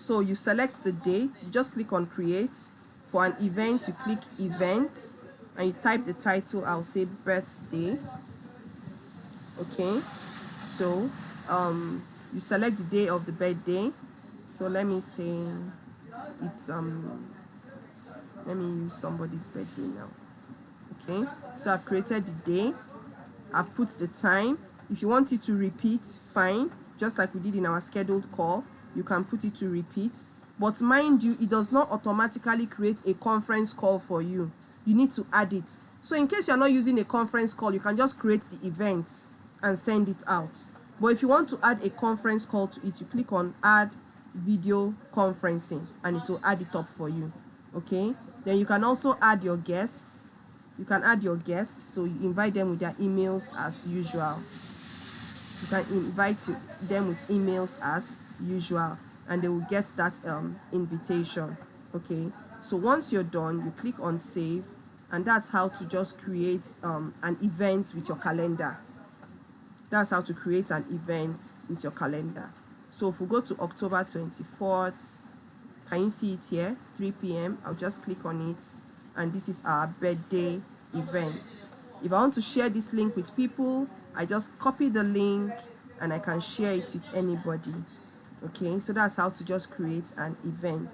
So you select the date, you just click on create. For an event, you click event and you type the title. I'll say birthday. Okay, so you select the day of the birthday. So let me say it's let me use somebody's birthday now. Okay, so I've created the day, I've put the time. If you want it to repeat, fine, just like we did in our scheduled call, you can put it to repeat. But mind you, it does not automatically create a conference call for you. You need to add it. So in case you're not using a conference call, you can just create the event and send it out. But if you want to add a conference call to it, you click on add video conferencing and it will add it up for you. Okay, then you can also add your guests. You can add your guests, so you invite them with their emails as usual. You can invite them with emails as usual and they will get that invitation. Okay, so once you're done, you click on save, and that's how to just create an event with your calendar. That's how to create an event with your calendar. So if we go to October 24th, can you see it here? 3 p.m. I'll just click on it, and this is our birthday event. If I want to share this link with people, I just copy the link and I can share it with anybody. Okay, so that's how to just create an event.